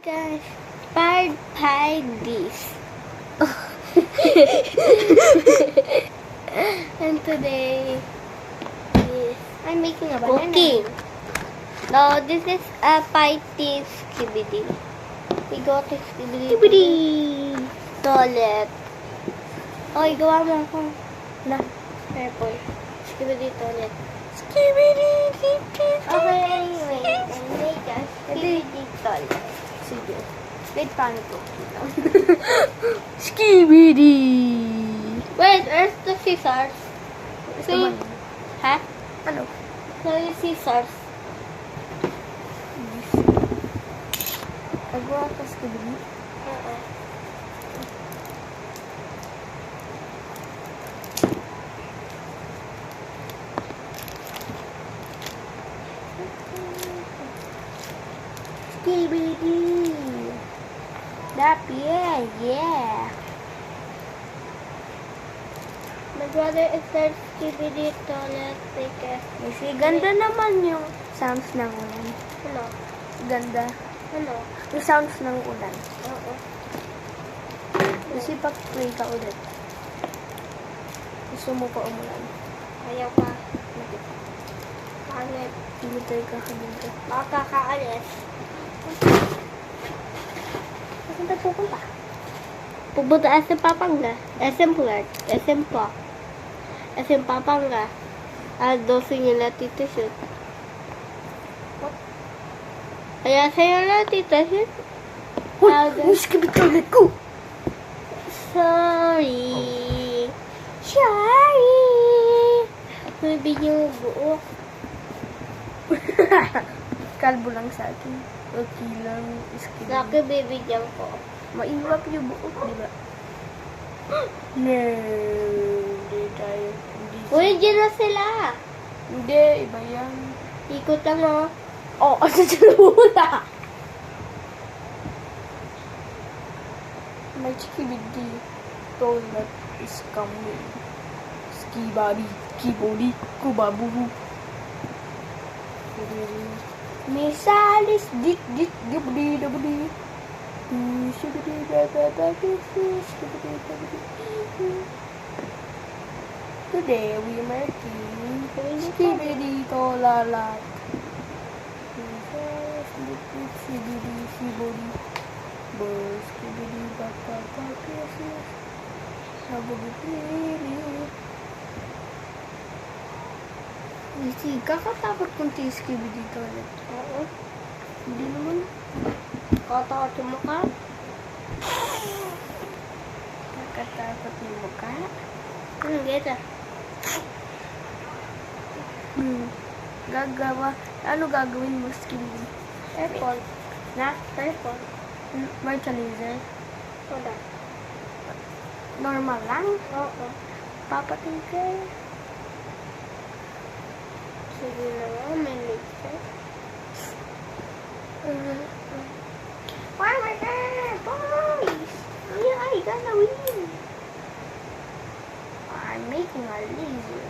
guys, part 5 this. And today is I'm making a banana. Cooking. No, this is a fighting skibidi. We go to skibidi toilet. Oy, gawa mo ako. Na, purple. Skibidi toilet. Skibidi. Okay, wait. I make a skibidi toilet. Sige. Wait, paano to? Skibidi! Wait, where's the scissors? Gusto mo yun? Ha? Ano? So, yung scissors. Nagawa ka skibidi? Oo. Skibidi! Yeah! My brother is there skibidi toilet because... Kasi ganda naman yung sounds ng ulan. Ano? Ganda. Ano? Yung sounds ng ulan. Oo. Kasi pag-play ka ulit. Gusto mo pa umulan. Ayaw pa. Bakit? Filter ka dito. Baka kakaalis. Saan tayo pupunta? Pupunta SM Papanga. SM Clark. SM Pa. SM Papanga. Dosin nila tito shoot. Kaya sa'yo na tito shoot. Uy! Yung skibidi toilet ko! Sorry. Sabi niyo buo. Kalbo lang sa akin. Okay lang. Skibidi. Laki bibigyan ko. Maiwap yung buo, di ba? No. Hindi tayo. Hindi. Uy, dyan na sila. Hindi, iba yan. Ikot lang oh. Oh, asa sila muna? My skibidi toilet is coming. Skibadi, kibodi, kubabubu. Misalis, dik, gibdi, dabdi. Skibidi, babadi, skibidi, babadi. Today we making skibidi toilet. Skibidi, skibidi. Skibidi, babadi, skibidi. Hindi, kakatakot kung skibidi toilet. Oo. Hindi naman. Katakot yung mukha. Kakatakot yung mukha. Geta. Gagawa. Ano gagawin mo skibidi? Apple. Na? Apple. Moisturizer. Wala. Normal lang. Oo. Papating ka. Sige na nga, may lipstick. Why my God? Boys! Yeah, I gotta win. I'm making a laser.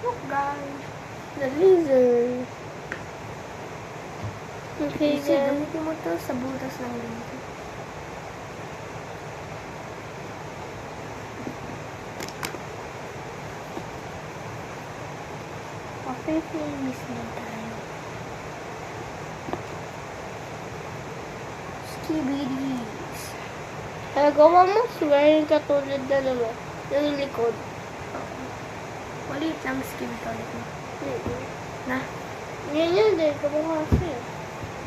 Look guys. The laser. Okay, Kasi then. gamitin mo to sa butas ng laser. Pape-finish na tayo. Skibidis. Gawa mo, swearing katulad na naman. Yung likod. Maliit lang skibidi ulit mo. Na? Yan yun din, kamukha siya.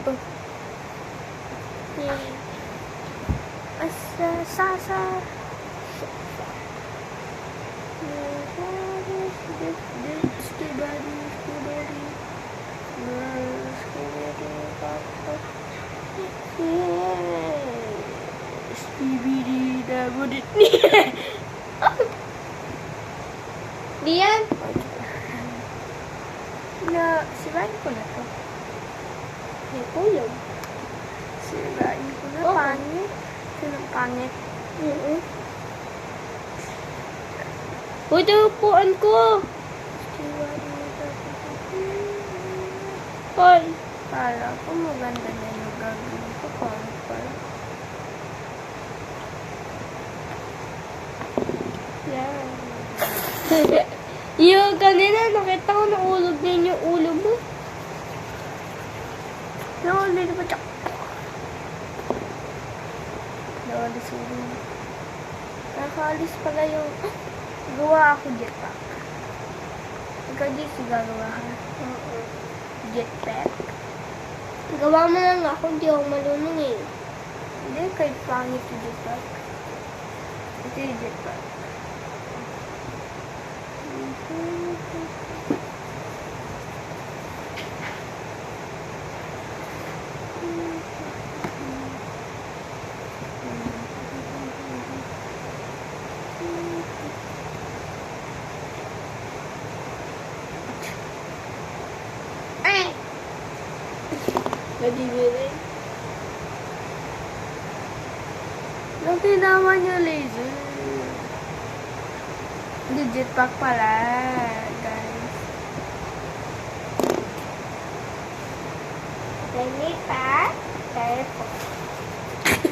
Ito. Yan. Asa, sasa. Skibidi na gudit niya. Diyan. Na, sirain ko na to. May kulog. Sirain ko na. Oo. Pangit. Sinong pangit? Uy, ito yung upuan ko. Hoy! Kala ko maganda na yung gagawin ko. Pangit pala. Yan. Yung kanina, nakita ko naulog din yung ulo mo. Nawala na ba siya? Nawala sa ulo. Nakaalis pala yung... Gawa ako jetpack. Ikaw di si gagawa ha? Oo. Jetpack. Gawa mo lang ako, hindi ako marunong eh. Hindi, kahit pangit yung jetpack. Ito yung jetpack. Nadidiray. Lagi naman yung laser. Hindi, jetpack pala, guys. Lilipat. Teleport.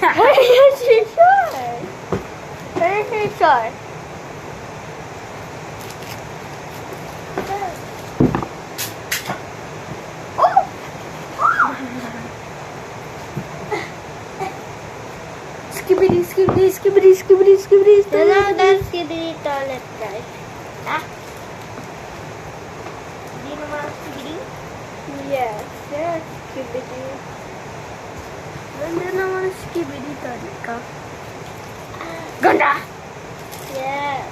Ayun si Shar. Ayun si Shar. Skibidi, skibidi, skibidi, skibidi, skibidi, Now skibidi. that's skibidi toilet, guys. Ah? Di naman skibidi? Yes, yes, skibidi. Ganda naman skibidi tadi ka. Ganda! Yes.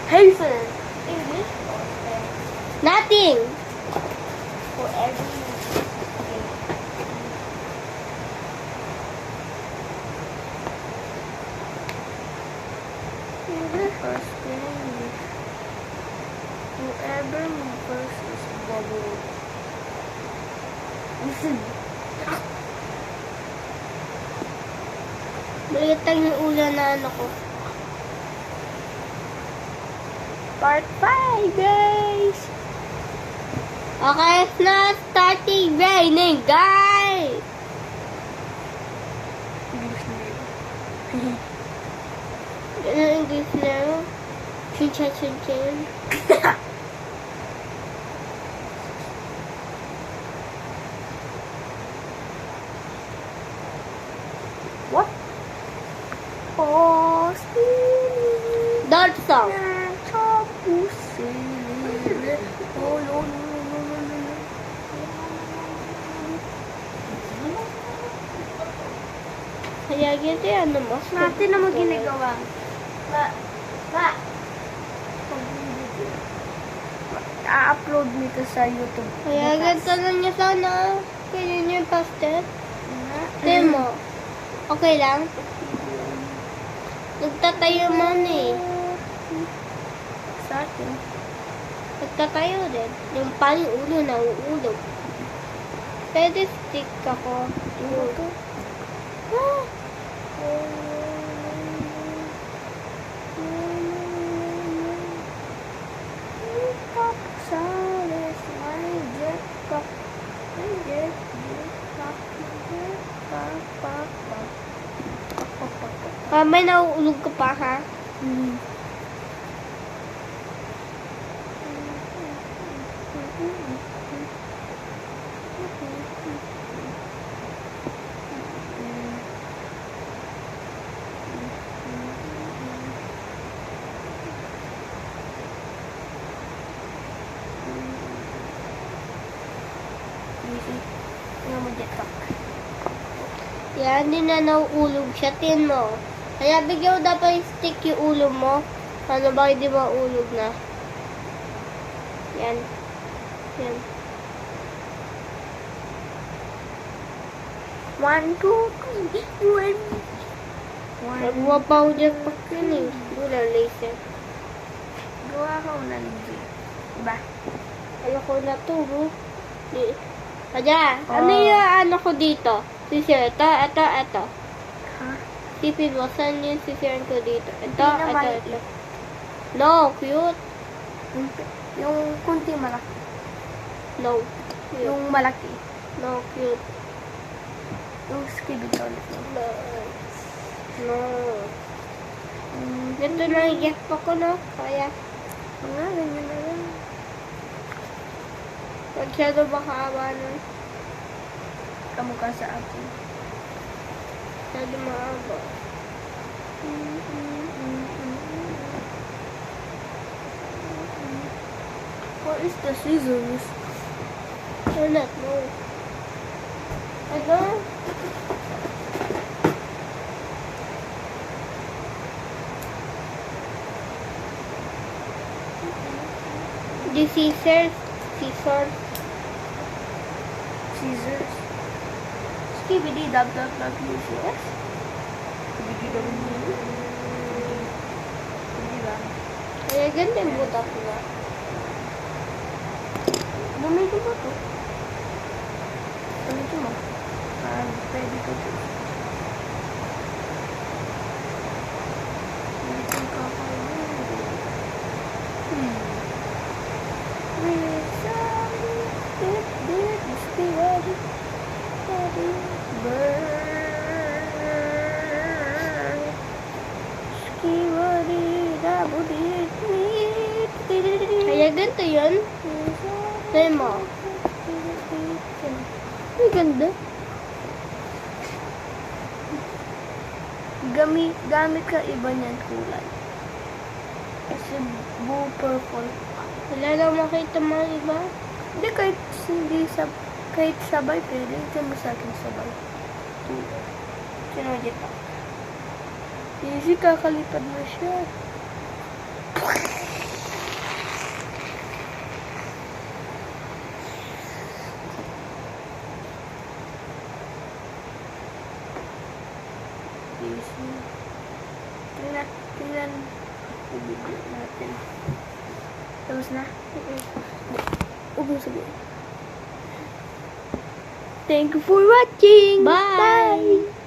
Hey, sir. English or nothing. For every English or English. Whoever me first is bubble. Listen. Balitan yung ulo na ano ko. Part 5, guys. Okay, it's not starting raining, guys. English name. Ano English na? Chinchan, chinchan. What? Oh, Dog song. Kaya ganito yan naman. Natin naman ginagawa. Ba? A-upload nito sa YouTube. Kaya ganito lang niya sana. Kaya niya yung pastel. Tingnan mo. Okay lang? Nagtatayo man eh. Sa akin. Nagtatayo din. Yung paling ulo na uulog. Pwede stick ako. Ito. May nauulog ka pa ha? Tingnan mo jetpack. Yan, hindi na nauulog siya. Tin mo. Kaya bigyan mo dapat stick yung ulo mo. Ano ba hindi maulog na? Yan. Yan. 1, 2, 3, 1. Nagawa pa ako dyan pag yun eh. Wala laser. Gawa ka una ng G. Diba? Ayoko na to, bro. Kaya, ano Oh. yung ano ko dito? Sisir, ito. Ha? Tipid mo, saan yung sisirin ko dito? Hindi Ito. na maliit. No, cute. Yung kunti malaki. No. Cute. Yung malaki. No, cute. Yung skibidi ulit. No. No. Ganito na yung gift ko, no? Kaya, Nga, ganyan na lang. masyado baka awa nun. Kamukha sa akin. Masyado maaba. What is the scissors? I don't know. Ano? The scissors. Scissors. Scissors. Skibidi dab dab dab useless. Skibidi dab Kaya ganda yung buta ko ba? Bumili mo to. Bumili mo. Pwede ko to. Bumili ko kakain. Kaya ganito yun. Sabi mo. Ay, ganda. Gamit ka iba niyan kulay. Kasi blue purple. Wala lang makita mga iba. Hindi, kahit sabay, pwede. Ito mo sa akin sabay. Sinodit pa. Easy, kakalipad mo siya. Easy. Tingnan. Ibigay natin. Tapos na? Ubus sabihin. Thank you for watching. Bye!